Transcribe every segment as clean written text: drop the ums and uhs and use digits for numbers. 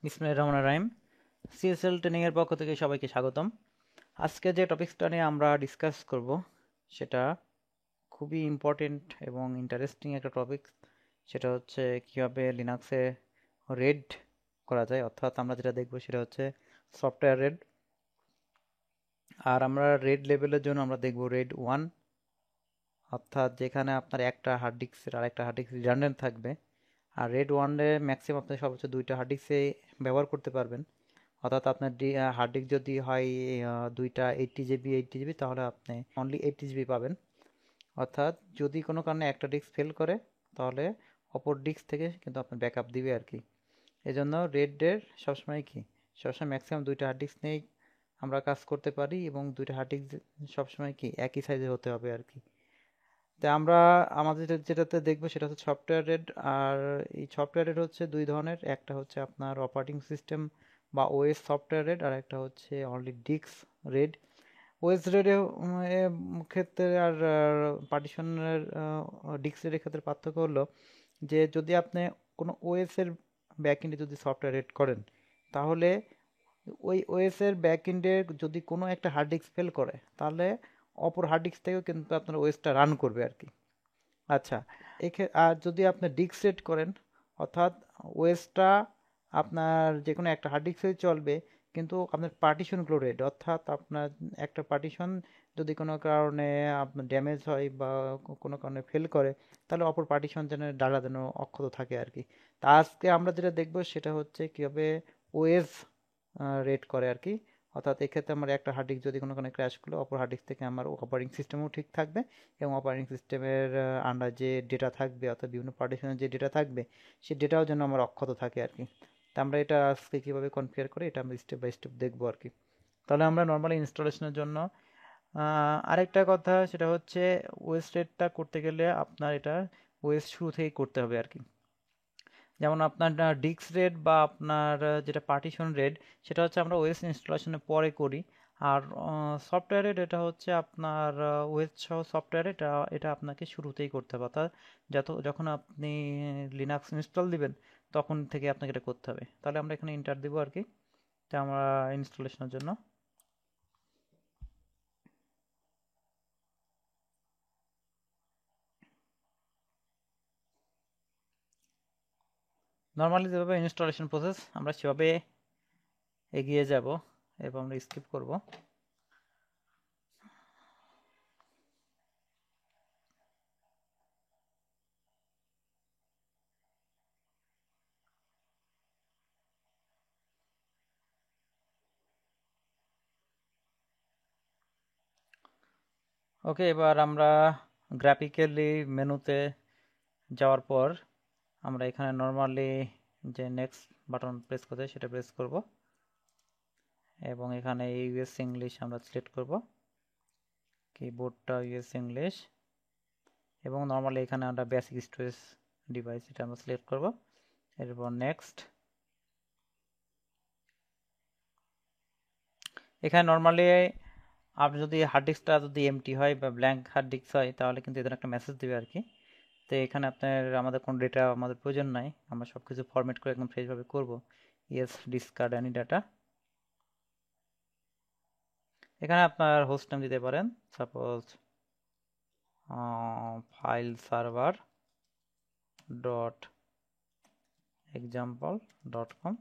বিসমিল্লাহির রহমানির রহিম। CSL training এর পক্ষ থেকে সবাইকে স্বাগতম। আজকে যে টপিকসটা নিয়ে আমরা ডিসকাস করব সেটা খুবই ইম্পর্টেন্ট এবং ইন্টারেস্টিং একটা টপিক। সেটা হচ্ছে কিভাবে লিনাক্সে রেড করা যায়, অর্থাৎ আমরা যেটা দেখব সেটা হচ্ছে সফটওয়্যার রেড। আর আমরা রেড লেভেলের জন্য আমরা দেখব রেড 1, অর্থাৎ যেখানে আপনার একটা হার্ড ডিস্কের আর একটা হার্ড ডিস্ক রিডান্ডেন্ট থাকবে। আর রেড 1-এ ম্যাক্সিমাম আপনি সর্বোচ্চ 2টা হার্ড ডিস্কে ব্যবহার করতে পারবেন। অর্থাৎ আপনার হার্ড ডিস্ক যদি হয় 2টা 80 জিবি তাহলে আপনি অনলি 80 জিবি পাবেন। অর্থাৎ যদি কোনো কারণে একটা ডিস্ক ফেল করে তাহলে অপর ডিস্ক থেকে কিন্তু আপনার ব্যাকআপ দিবে আর কি। এই জন্য রেডের সবসময় সবসময় ম্যাক্সিমাম 2টা হার্ড ডিস্ক নিয়েই আমরা কাজ করতে পারি এবং 2টা হার্ড ডিস্ক সবসময় একই সাইজের হতে হবে আর কি। তা আমরা আমাদের যেটাতে দেখবো সেটা হচ্ছে সফটওয়্যার রেড। আর এই সফটওয়্যার রেড হচ্ছে দুই ধরনের, একটা হচ্ছে আপনার অপারেটিং সিস্টেম বা ওএস সফটওয়্যার রেড, আর একটা হচ্ছে অনলি ডিস্ক রেড। ওএস রেডের ক্ষেত্রে আর পার্টিশনের ডিস্ক রেডের ক্ষেত্রে পার্থক্য হলো যে যদি আপনি কোনো ওএস এর ব্যাকএন্ডে যদি সফটওয়্যার রেড করেন তাহলে ওই ওএস এর ব্যাকএন্ডে যদি কোনো একটা হার্ড ডিস্ক ফেল করে তাহলে অপর হার্ড ডিস্ক থেকেও কিন্তু আপনার ওএসটা রান করবে আর কি। আচ্ছা, আর যদি আপনি ডিস্ক সেট করেন, অর্থাৎ ওএসটা আপনার যে কোনো একটা হার্ড ডিস্কে চলবে কিন্তু আপনার পার্টিশনগুলো রেড, অর্থাৎ আপনার একটা পার্টিশন যদি কোনো কারণে আপনার ড্যামেজ হয় বা কোনো কারণে ফেল করে তাহলে অপর পার্টিশন যেন অক্ষত থাকে আর কি। তা আজকে আমরা যেটা দেখবো সেটা হচ্ছে কীভাবে ওএস রেড করে আর কি। অর্থাৎ এক্ষেত্রে আমার একটা হার্ড ডিস্ক যদি কোনো কারণে ক্র্যাশ করলে অপর হার্ড ডিস্ক থেকে আমার অপারেটিং সিস্টেমও ঠিক থাকবে এবং অপারেটিং সিস্টেমের আন্ডার যে ডেটা থাকবে অর্থাৎ বিভিন্ন পার্টিশনের যে ডেটা থাকবে সেই ডেটাও যেন আমার অক্ষত থাকে আর কি। তা আমরা এটা আজকে কীভাবে কনফিগার করি এটা আমরা স্টেপ বাই স্টেপ দেখবো আর কি। তাহলে আমরা নর্মালি ইনস্টলেশনের জন্য আরেকটা কথা সেটা হচ্ছে ওএস রেডটা করতে গেলে আপনার এটা ওএস শুরু থেকেই করতে হবে আর কি। যেমন আপনার ডিস্ক রেড বা আপনার যেটা পার্টিশন রেড সেটা হচ্ছে আমরা ওএস ইনস্টলেশনের পরে করি। আর সফটওয়্যার রেড এটা হচ্ছে আপনার ওএস সহ সফটওয়্যার এটা এটা আপনাকে শুরুতেই করতে হবে, অর্থাৎ যখন আপনি লিনাক্স ইনস্টল দিবেন তখন থেকে আপনাকে এটা করতে হবে। তাহলে আমরা এখানে এন্টার দিব আর কি। তা আমরা ইনস্টলেশনের জন্য নর্মালি যেভাবে ইনস্টলেশন প্রসেস আমরা সেভাবে এগিয়ে যাব এবং আমরা স্কিপ করব। ওকে, এবার আমরা গ্রাফিক্যালি মেনুতে যাওয়ার পর আমরা এখানে নর্মালি যে নেক্সট বাটন প্রেস করতে সেটা প্রেস করব এবং এখানে ইউএস ইংলিশ আমরা সিলেক্ট করব, কিবোর্ডটা ইউএস ইংলিশ, এবং নর্মালি এখানে আমরা বেসিক স্টোরেজ ডিভাইস এটা আমরা সিলেক্ট করব। এরপর নেক্সট। এখানে নর্মালি আপনি যদি হার্ড ডিস্কটা যদি এমটি হয় বা ব্ল্যাঙ্ক হার্ড ডিস্ক হয় তাহলে কিন্তু এদের একটা মেসেজ দেবে আর কি। তো এখানে আমাদের কোনো ডেটা আমাদের প্রয়োজন নাই, আমরা সব কিছু ফরম্যাট করে একদম ফ্রেশভাবে করব। Yes discard any data. এখানে আপনার হোস্ট নেম দিতে পারেন, suppose file server dot example dot com.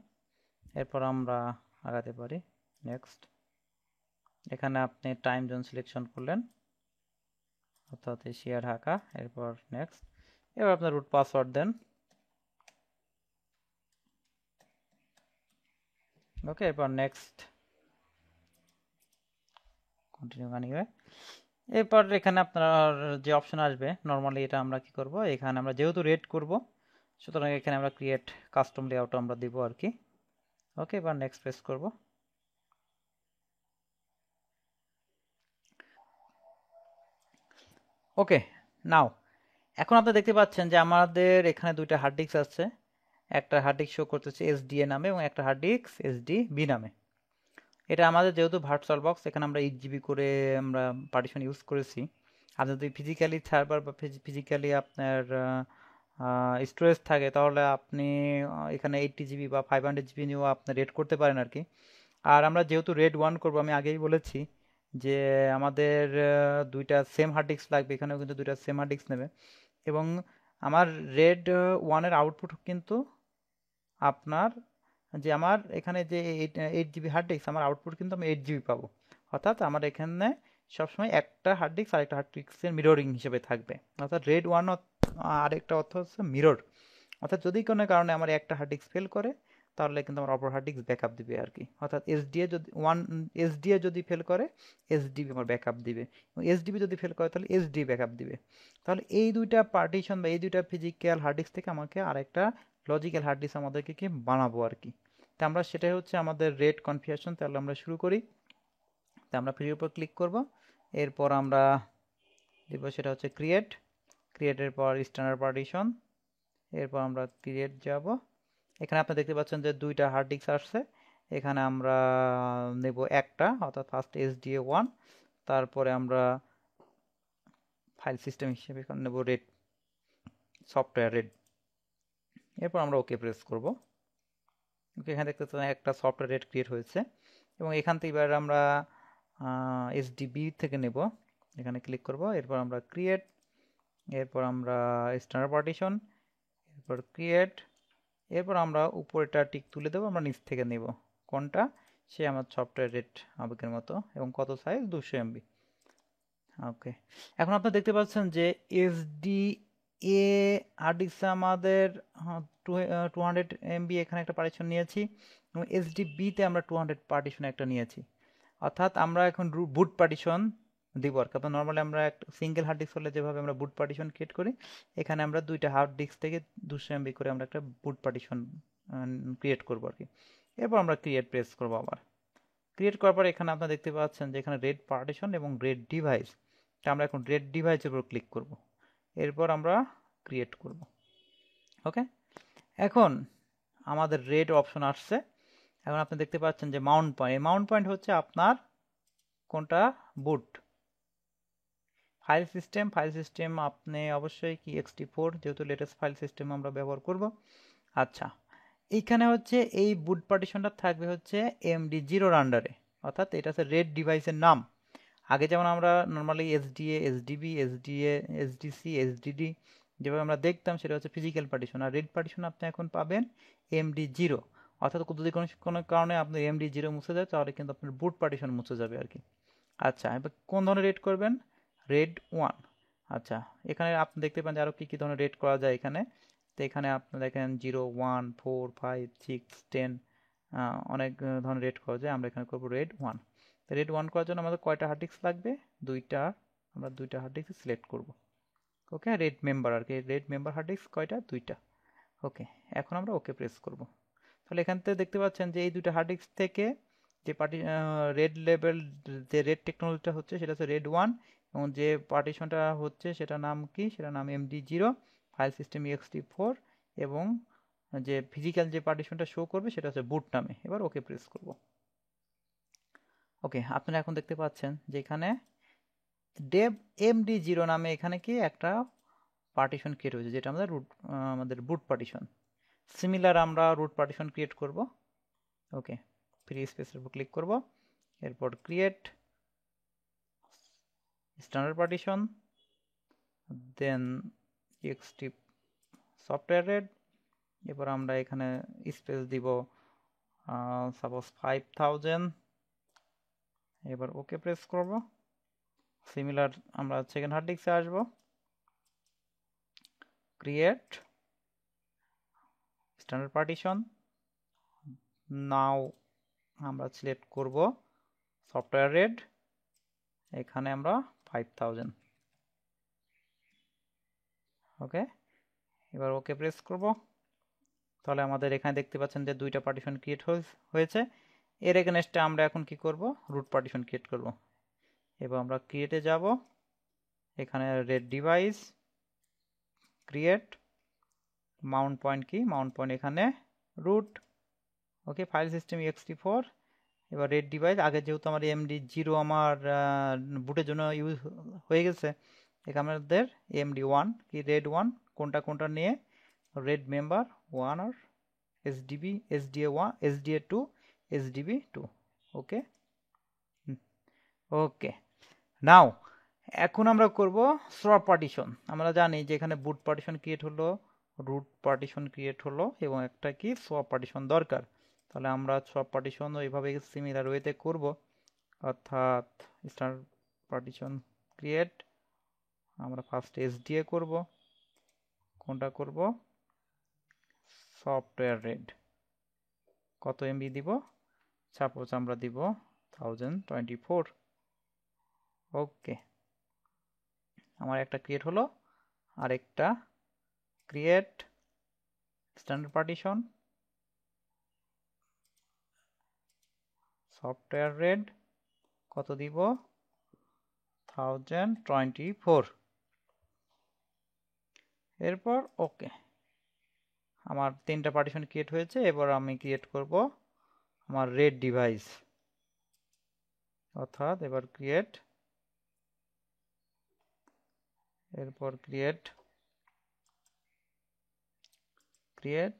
এরপর আমরা আগাতে পারি নেক্সট। এখানে আপনি টাইম জোন সিলেকশন করলেন অর্থাৎ এশিয়া ঢাকা। এরপর নেক্সট। এবার আপনার রুট পাসওয়ার্ড দেন। ওকে, এরপর নেক্সট কন্টিনিউ আনিয়ে। এরপর এখানে আপনার যে অপশন আসবে নর্মালি এটা আমরা কি করব, এখানে আমরা যেহেতু রেড করব সুতরাং এখানে আমরা ক্রিয়েট কাস্টম লেআউট আমরা দিব আর কি। ওকে, এবার নেক্সট প্রেস করব। ওকে, নাও এখন আপনারা দেখতে পাচ্ছেন যে আমাদের এখানে দুইটা হার্ড ডিস্ক আছে। একটা হার্ড ডিস্ক শো করতেছে এসডিএ নামে এবং একটা হার্ড ডিস্ক এসডিবি নামে। এটা আমাদের যেহেতু ভার্চুয়াল বক্স, এখানে আমরা 8 জিবি করে আমরা পার্টিশন ইউজ করেছি। আপনি যদি ফিজিক্যালি সার্ভার বা ফিজিক্যালি আপনার স্টোরেজ থাকে, তাহলে আপনি এখানে 80 জিবি বা 500 জিবি নিয়েও আপনি রেড করতে পারেন আর কি। আর আমরা যেহেতু রেড 1 করবো, আমি আগেই বলেছি যে আমাদের দুইটা সেম হার্ড ডিস্ক লাগবে। এখানেও কিন্তু দুইটা সেম হার্ড ডিস্ক নেবে এবং আমার রেড 1-এর আউটপুট কিন্তু আপনার, যে আমার এখানে যে 8 জিবি হার্ড ডিস্ক, আমার আউটপুট কিন্তু আমি 8 জিবি পাবো। অর্থাৎ আমার এখানে সবসময় একটা হার্ড ডিস্ক আর একটা হার্ড ডিস্কের মিররিং হিসেবে থাকবে। অর্থাৎ রেড 1 আরেকটা অর্থ হচ্ছে মিরর। অর্থাৎ যদি কোনো কারণে আমার একটা হার্ড ডিস্ক ফেল করে, তাহলে কিন্তু আমার অপর হার্ড ডিস্ক ব্যাকআপ দিবে আর কি। অর্থাৎ এসডিএ যদি ফেল করে, এসডিবি আমার ব্যাকআপ দিবে, এবং এসডিবি যদি ফেল করে তাহলে এসডি ব্যাকআপ দিবে। তাহলে এই দুইটা পার্টিশন বা এই দুইটা ফিজিক্যাল হার্ড ডিস্ক থেকে আমাকে আরেকটা লজিক্যাল হার্ড ডিস্ক আমাদেরকে কি বানাবো আর কি। তো আমরা সেটাই হচ্ছে আমাদের রেড কনফিগারেশন। তাহলে আমরা শুরু করি। তো আমরা ফ্রির উপর ক্লিক করব, এরপর আমরা দিব সেটা হচ্ছে ক্রিয়েটের পর স্ট্যান্ডার্ড পার্টিশন, এরপর আমরা ক্রিয়েট যাব। এখানে আপনি দেখতে পাচ্ছেন যে দুইটা হার্ড ডিস্ক আসছে। এখানে আমরা নেব একটা, অর্থাৎ ফার্স্ট SDA1, তারপরে আমরা ফাইল সিস্টেম হিসেবে নেব রেড, সফটওয়্যার রেড। এরপর আমরা ওকে প্রেস করব। ওকে, এখানে দেখতে পাচ্ছেন একটা সফটওয়্যার রেড ক্রিয়েট হয়েছে এবং এখান থেকে এবার আমরা SDB থেকে নেব। এখানে ক্লিক করব, এরপর আমরা ক্রিয়েট, এরপর আমরা স্ট্যান্ডার্ড পার্টিশন, এরপর ক্রিয়েট, এরপর আমরা উপরেটা টিক তুলে দেবো। আমরা নিচ থেকে নেব কোনটা, সে আমার সফটওয়্যার রেট আবেগের মতো, এবং কত সাইজ 200 MB। ওকে, এখন আপনারা দেখতে পাচ্ছেন যে SDA হার্ড ডিস্ক আমাদের 200 MB এখানে একটা পার্টিশন নিয়েছি, এবং SDB-তে আমরা 200 পার্টিশন একটা নিয়েছি। অর্থাৎ আমরা এখন বুট পার্টিশন দিব আর কি। আপনার নর্মালি আমরা একটা সিঙ্গেল হার্ড ডিস্ক হলে যেভাবে আমরা বুট পার্টিশন ক্রিয়েট করি, এখানে আমরা দুইটা হার্ড ডিস্ক থেকে 200 MB করে আমরা একটা বুট পার্টিশন ক্রিয়েট করবো আর কি। এরপর আমরা ক্রিয়েট প্রেস করবো আবার। ক্রিয়েট করার পর এখানে আপনারা দেখতে পাচ্ছেন যে এখানে রেড পার্টিশন এবং রেড ডিভাইস। তা আমরা এখন রেড ডিভাইসের উপর ক্লিক করব, এরপর আমরা ক্রিয়েট করব। ওকে, এখন আমাদের রেড অপশন আসছে। এখন আপনি দেখতে পাচ্ছেন যে মাউন্ট পয়েন্ট, এই মাউন্ট পয়েন্ট হচ্ছে আপনার কোনটা বুট। ফাইল সিস্টেম আপনি অবশ্যই কি ext4, যেহেতু লেটেস্ট ফাইল সিস্টেম আমরা ব্যবহার করব। আচ্ছা, এইখানে হচ্ছে এই বুট পার্টিশনটা থাকবে হচ্ছে MD0 আন্ডারে, অর্থাৎ এটা হচ্ছে রেড ডিভাইসের নাম। আগে যেমন আমরা normally SDA, SDB, SDC, SDD যেভাবে আমরা দেখতাম, সেটা হচ্ছে ফিজিক্যাল পার্টিশন। আর রেড পার্টিশন আপনি এখন পাবেন MD0। অর্থাৎ যদি কোনো কারণে আপনার MD0 মুছে যায়, তাহলে কিন্তু আপনার বুট পার্টিশন মুছে যাবে আর কি। আচ্ছা, এবার কোন ধরনের রেড করবেন? রেড 1। আচ্ছা, এখানে আপনি দেখতে পান যে আরও কী ধরনের রেড করা যায় এখানে। তো এখানে আপনি দেখেন 0, 1, 4, 5, 6, 10 অনেক ধরনের রেড করা যায়। আমরা এখানে করবো রেড 1। তো রেড 1 করার জন্য আমাদের কয়টা হার্ড ডিস্ক লাগবে? দুইটা। আমরা দুইটা হার্ড ডিস্ক সিলেক্ট করব। ওকে, রেড মেম্বার আর কি, রেড মেম্বার হার্ড ডিস্ক কয়টা? দুইটা। ওকে, এখন আমরা ওকে প্রেস করব। তাহলে এখান থেকে দেখতে পাচ্ছেন যে এই দুইটা হার্ড ডিস্ক থেকে যে রেড লেভেল, যে রেড টেকনোলজিটা হচ্ছে সেটা হচ্ছে রেড 1, এবং যে পার্টিশনটা হচ্ছে সেটার নাম কি? সেটার নাম MD0, ফাইল সিস্টেম ext4, এবং যে ফিজিক্যাল যে পার্টিশনটা শো করবে সেটা হচ্ছে বুট নামে। এবার ওকে প্রেস করব। ওকে, আপনারা এখন দেখতে পাচ্ছেন যে এখানে ডেভ MD0 নামে এখানে কি একটা পার্টিশন ক্রিয়েট হয়েছে, যেটা আমাদের বুট পার্টিশন। সিমিলার আমরা রুট পার্টিশন ক্রিয়েট করব। ওকে, ফ্রি স্পেসের উপর ক্লিক করব, এরপর ক্রিয়েট স্ট্যান্ডার্ড পার্টিশন, দেন ext সফটওয়্যার রেড। এরপর আমরা এখানে স্পেস দিব সাপোজ 5000। এবার ওকে প্রেস করব। সিমিলার আমরা সেকেন্ড হার্ড ডিস্কে আসবো, ক্রিয়েট স্ট্যান্ডার্ড পার্টিশন। নাও আমরা সিলেক্ট করব সফটওয়্যার রেড, এখানে আমরা 5000। ওকে, এবার ওকে প্রেস করব। তাহলে আমাদের এখানে দেখতে পাচ্ছেন যে দুইটা পার্টিশন ক্রিয়েট হয়েছে। এর এগেনস্টে আমরা এখন কি করব? রুট পার্টিশন ক্রিয়েট করব। এবার আমরা ক্রিয়েটে যাব, এখানে RAID device create mount point কি মাউন্ট পয়েন্ট এখানে root okay file system ext4 এবার রেড ডিভাইস আগে যেহেতু আমার md0 আমার বুটের জন্য ইউজ হয়ে গেছে এখানে আমাদের md1 কি রেড 1 কোনটা নিয়ে রেড মেম্বার 1 আর sdb sda1 sda2 sdb2 ওকে ওকে নাও এখন আমরা করব সোয়াপ পার্টিশন আমরা জানি যে এখানে বুট পার্টিশন ক্রিয়েট হলো রুট পার্টিশন ক্রিয়েট হলো এবং একটা কি সোয়াপ পার্টিশন দরকার তাহলে আমরা সোয়াপ পার্টিশন এইভাবে সিমিলার ওয়েতে করব অর্থাৎ স্টার পার্টিশন ক্রিয়েট আমরা ফার্স্ট এসডিএ করব কোনটা করব সফটওয়্যার রেড কত এমবি দিব সাপোজ আমরা দিব 1024 ওকে আমার একটা ক্রিয়েট হলো আরেকটা create standard partition software red কত দিব 1024 এরপর ওকে আমার তিনটা পার্টিশন ক্রিয়েট হয়েছে এবার আমি ক্রিয়েট করব আমার রেড ডিভাইস অর্থাৎ এবার ক্রিয়েট এরপর ক্রিয়েট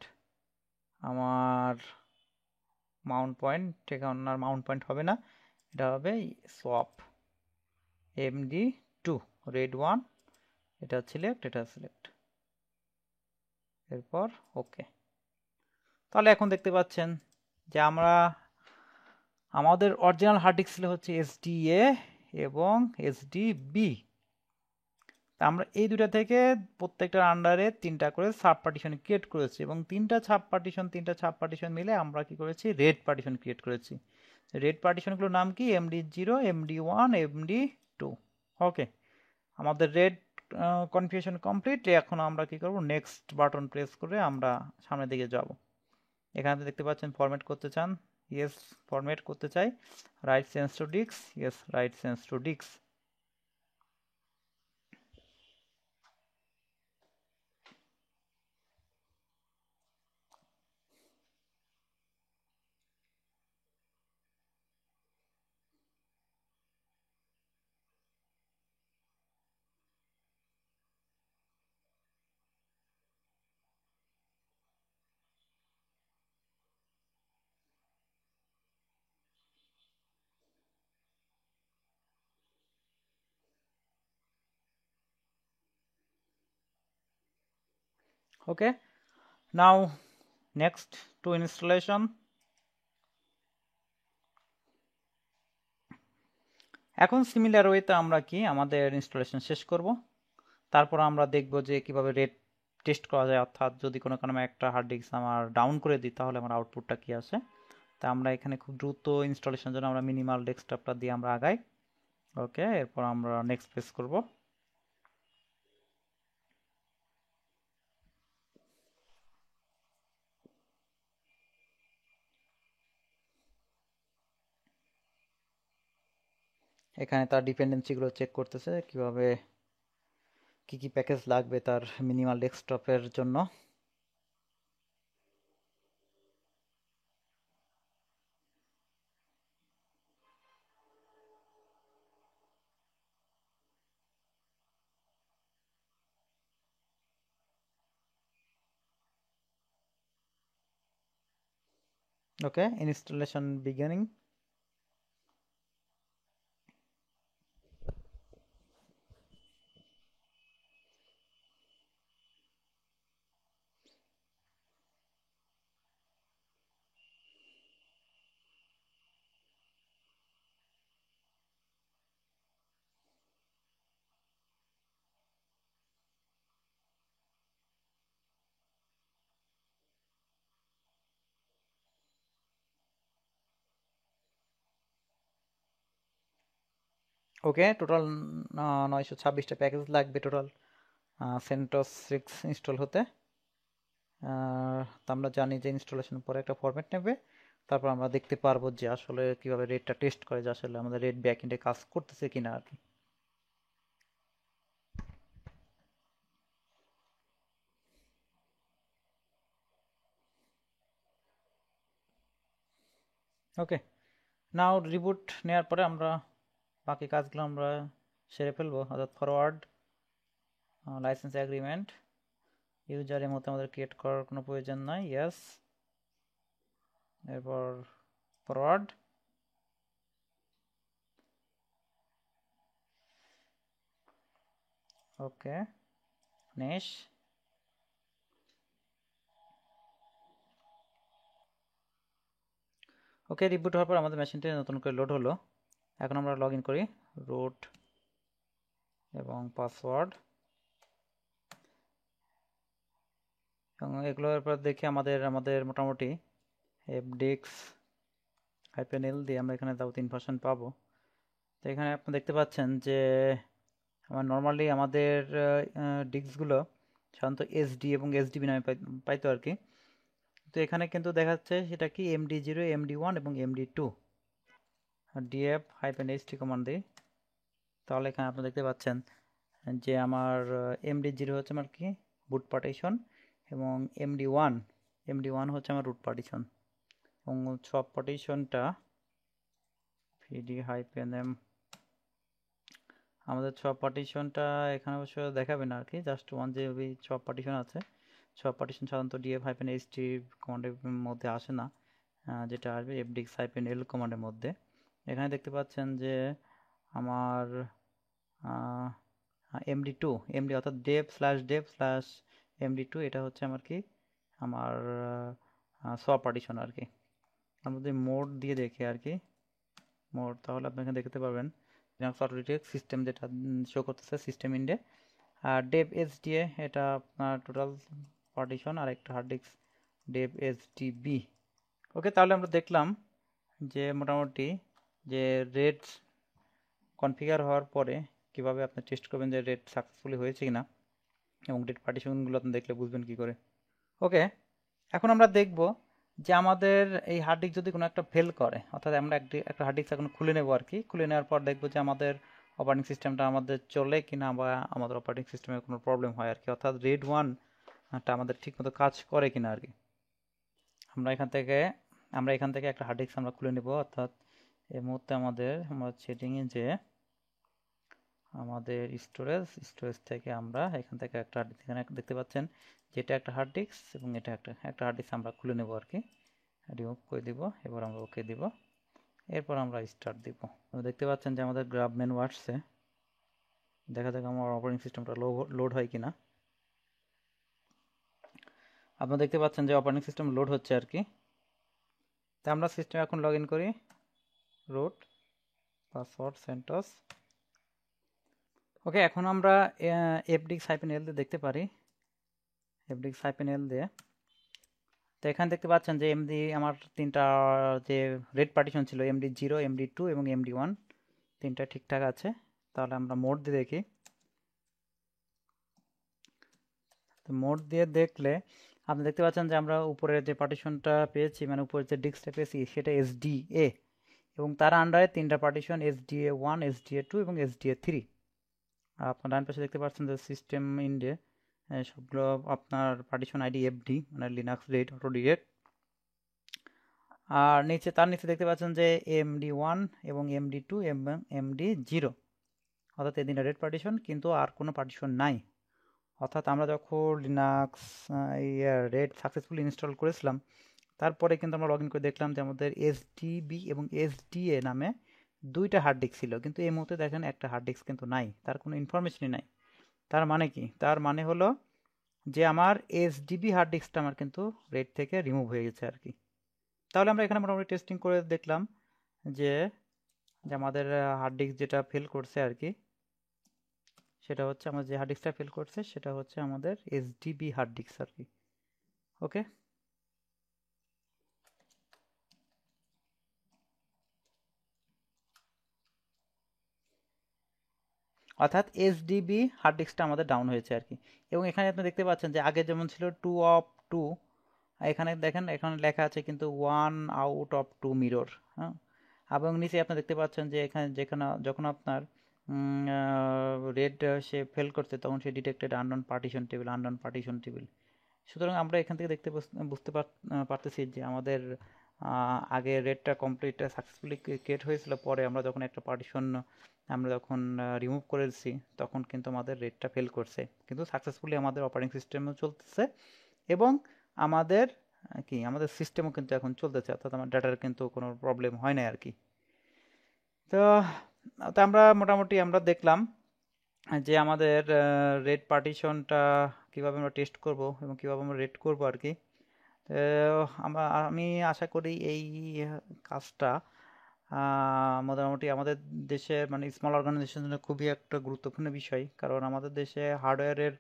আমার মাউন্ট পয়েন্ট এখানে আর মাউন্ট পয়েন্ট হবে না এটা হবে সোয়াপ md2 রেড 1 এটা সিলেক্ট এরপর ওকে তাহলে এখন দেখতে পাচ্ছেন যে আমরা আমাদের অরিজিনাল হার্ড ডিস্ক ছিল হচ্ছে SDA এবং SDB আমরা এই দুটো থেকে প্রত্যেকটার আন্ডারে তিনটা করে সাব পার্টিশন ক্রিয়েট করেছি এবং তিনটা সাব পার্টিশন মিলে আমরা কি করেছি রেড পার্টিশন ক্রিয়েট করেছি রেড পার্টিশনগুলোর নাম কি md0 md1 md2 ওকে আমাদের রেড কনফিগারেশন কমপ্লিট এখন আমরা কি করব নেক্সট বাটন প্রেস করে আমরা সামনের দিকে যাব এখানে দেখতে পাচ্ছেন ফরম্যাট করতে চান ইয়েস ফরম্যাট করতে চাই write change to disk yes write change to disk okay now next to installation এখন সিমিলার ওয়েতে আমরা কি আমাদের ইনস্টলেশন শেষ করব তারপর আমরা দেখব যে কিভাবে রেড টেস্ট করা যায় অর্থাৎ যদি কোনো কারণে একটা হার্ড ডিস্ক আমার ডাউন করে দিই তাহলে আমার আউটপুটটা কি আসে তা আমরা এখানে খুব দ্রুত ইনস্টলেশনের জন্য আমরা মিনিমাল ডেস্কটপটা দিয়ে আমরা আগাই ওকে এরপর আমরা নেক্সট প্রেস করব এখানে তার ডিপেন্ডেন্সিগুলো চেক করতেছে কিভাবে কি প্যাকেজ লাগবে তার মিনিমাল ডেস্কটপের জন্য okay installation beginning okay total 926টা প্যাকেজ লাগবে টোটাল CentOS 6 ইনস্টল হতে তো আমরা জানি যে ইনস্টলেশন পরে একটা ফরম্যাট নেবে তারপর আমরা দেখতে পারবো যে আসলে কিভাবে রেডটা টেস্ট করে যে আসলে আমাদের রেড ব্যাকএন্ডে কাজ করতেছে কিনা আর কি ওকে, নাও রিবুট নেওয়ার পরে আমরা বাকি কাজগুলো আমরা সেরে ফেলবো, অর্থাৎ ফরওয়ার্ড লাইসেন্স এগ্রিমেন্ট ইউজারের মতো আমাদের ক্রিয়েট করার কোনো প্রয়োজন নাই। ইয়েস, এরপর ফরওয়ার্ড, ওকে, ফিনিশ। ওকে, রিবুট হওয়ার পর আমাদের মেশিনটি নতুন করে লোড হলো। এখন আমরা লগ ইন করি, রুট এবং পাসওয়ার্ড, এবং এগুলোর পর দেখি আমাদের মোটামুটি fdix -l দিয়ে আমরা এখানে যাবতীয় ইনফরমেশন পাবো। তো এখানে আপনি দেখতে পাচ্ছেন যে নর্মালি আমাদের ডিস্কগুলো সাধারণত এসডি এবং এসডিবি নামে পাইতো আর কি। তো এখানে কিন্তু দেখাচ্ছে সেটা কি MD0, MD1 এবং MD2। df-ht কমান্ড দিই, তাহলে এখানে আপনি দেখতে পাচ্ছেন যে আমার MD0 হচ্ছে আমার কি বুট পার্টিশন, এবং MD1 হচ্ছে আমার রুট পার্টিশন, এবং সব পার্টিশনটা pd-m আমাদের সব পার্টিশনটা এখানে অবশ্য দেখাবে না আর কি, জাস্ট ওয়ান যে সব পার্টিশন আছে, সব পার্টিশন সাধারণত df-ht কমান্ডের মধ্যে আসে না, যেটা আসবে fdix-l কমান্ডের মধ্যে। এখানে দেখতে পাচ্ছেন যে আমার MD2 অর্থাৎ dev/dev/MD2 এটা হচ্ছে আমার কি আমার সব পার্টিশন আর কি। আমরা যদি মোড দিয়ে দেখি আর কি, মোড, তাহলে আপনি এখানে দেখতে পাবেন লিনাক্স অটোডিটেক্ট সিস্টেম যেটা শো করতেছে সিস্টেম ইন্ডে, আর dev sda এটা আপনার টোটাল পার্টিশন, আর একটা হার্ড ডিস্ক dev sdb। ওকে, তাহলে আমরা দেখলাম যে মোটামুটি যে রেড কনফিগার হওয়ার পরে কিভাবে আপনি টেস্ট করবেন যে রেড সাকসেসফুলি হয়েছে কিনা, এবং রেড পার্টিশনগুলো আপনি দেখলে বুঝবেন কি করে। ওকে, এখন আমরা দেখব যে আমাদের এই হার্ড ডিস্ক যদি কোনো একটা ফেল করে, অর্থাৎ আমরা একটা হার্ড ডিস্ক এখন খুলে নেব আর কি। খুলে নেওয়ার পর দেখব যে আমাদের অপারেটিং সিস্টেমটা আমাদের চলে কিনা, বা আমাদের অপারেটিং সিস্টেমে কোনো প্রবলেম হয় আর কি, অর্থাৎ রেড ওয়ানটা আমাদের ঠিকমতো কাজ করে কিনা আর কি। আমরা এখান থেকে একটা হার্ড ডিস্ক আমরা খুলে নেব, অর্থাৎ এই মুহূর্তে আমরা সেটিংয়ে যে আমাদের স্টোরেজ থেকে আমরা এখান থেকে একটা হার্ড ডিস্ক, এখানে দেখতে পাচ্ছেন যেটা একটা হার্ড ডিস্ক, এবং এটা একটা হার্ড ডিস্ক আমরা খুলে নেব আর কি, রিমুভ করে দিব। এবার আমরা ওকে দিব, এরপর আমরা স্টার্ট দিব। দেখতে পাচ্ছেন যে আমাদের গ্রাব মেনু আসছে, দেখা যাক আমার অপারেটিং সিস্টেমটা লোড হয় কিনা। আপনারা দেখতে পাচ্ছেন যে অপারেটিং সিস্টেম লোড হচ্ছে আর কি। তাই আমরা সিস্টেমে এখন লগ ইন করি, রুট, পাসওয়ার্ড, সেন্টস। ওকে, এখন আমরা fdix-l দিয়ে দেখতে পারি, fdix-l দিয়ে। তো এখানে দেখতে পাচ্ছেন যে আমার তিনটা যে রেড পার্টিশন ছিল MD0, MD2 এবং MD1 তিনটা ঠিকঠাক আছে। তাহলে আমরা মোড দিয়ে দেখি, তো মোড দিয়ে দেখলে আপনি দেখতে পাচ্ছেন যে আমরা উপরে যে পার্টিশনটা পেয়েছি, মানে উপরে যে ডিস্কটা পেয়েছি সেটা SDA, এবং তার আন্ডারে তিনটা পার্টিশন SDA1, SDA2 এবং SDA3। আর আপনার ডান পাশে দেখতে পাচ্ছেন যে সিস্টেম ইন্ডে সবগুলো আপনার পার্টিশন আইডি FD, মানে লিনাক্স রেড অটো ডিরেক্ট। আর তার নিচে দেখতে পাচ্ছেন যে MD1 এবং MD2 এবং MD0, অর্থাৎ এই তিনটা রেড পার্টিশন, কিন্তু আর কোনো পার্টিশন নাই। অর্থাৎ আমরা যখন লিনাক্স রেড সাকসেসফুলি ইনস্টল করেছিলাম, তারপরে কিন্তু আমরা লগ ইন করে দেখলাম যে আমাদের SDB এবং SDA নামে দুইটা হার্ড ডিস্ক ছিল, কিন্তু এই মুহূর্তে দেখেন একটা হার্ড ডিস্ক কিন্তু নাই, তার কোনো ইনফরমেশনই নাই। তার মানে কি? তার মানে হলো যে আমার SDB হার্ড ডিস্কটা আমার কিন্তু রেড থেকে রিমুভ হয়ে গেছে আর কি। তাহলে আমরা এখানে মোটামুটি টেস্টিং করে দেখলাম যে আমাদের হার্ড ডিস্ক যেটা ফেল করছে আর কি, সেটা হচ্ছে আমার যে হার্ড ডিস্কটা ফেল করছে সেটা হচ্ছে আমাদের SDB হার্ড ডিস্ক আর কি। ওকে, অর্থাৎ SDB হার্ড ডিস্কটা আমাদের ডাউন হয়েছে আর কি। এবং এখানে আপনি দেখতে পাচ্ছেন যে আগে যেমন ছিল 2 অফ 2, এখানে দেখেন এখানে লেখা আছে কিন্তু 1 আউট অফ 2 মিরর। হ্যাঁ, এবং নিচে আপনি দেখতে পাচ্ছেন যে যখন আপনার রেড সে ফেল করছে, তখন সে ডিটেক্টেড আননোন পার্টিশন টেবিল। সুতরাং আমরা এখান থেকে বুঝতে পারতেছি যে আমাদের আগে রেডটা কমপ্লিট সাকসেসফুলি ক্রিয়েট হয়েছিল, পরে আমরা যখন একটা পার্টিশন আমরা যখন রিমুভ করেছি তখন কিন্তু আমাদের রেডটা ফেল করছে, কিন্তু সাকসেসফুলি আমাদের অপারেটিং সিস্টেমও চলতেছে এবং আমাদের আমাদের সিস্টেমও কিন্তু এখন চলতেছে, অর্থাৎ আমার ডাটার কিন্তু কোনো প্রবলেম হয় না আর কি। তো তো আমরা মোটামুটি আমরা দেখলাম যে আমাদের রেড পার্টিশনটা কিভাবে আমরা টেস্ট করব এবং কিভাবে আমরা রেড করব আর কি। তো আমি আশা করি এই কাজটা মোটামুটি আমাদের দেশের মানে স্মল অর্গানাইজেশনের জন্য খুবই একটা গুরুত্বপূর্ণ বিষয়, কারণ আমাদের দেশে হার্ডওয়্যারের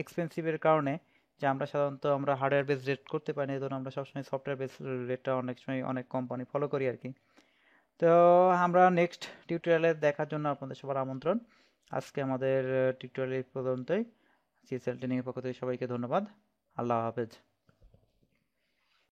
এক্সপেন্সিভের কারণে যে আমরা সাধারণত আমরা হার্ডওয়্যার বেস রেট করতে পারি না, এই জন্য আমরা সবসময় সফটওয়্যার বেস রেটটা অনেক সময় অনেক কোম্পানি ফলো করি আর কি। তো আমরা নেক্সট টিউটোরিয়ালে দেখার জন্য আপনাদের সবার আমন্ত্রণ। আজকে আমাদের টিউটোরিয়াল এই পর্যন্তই। সিএসএল ট্রেনিংয়ের পক্ষ থেকে সবাইকে ধন্যবাদ। আল্লাহ হাফেজ।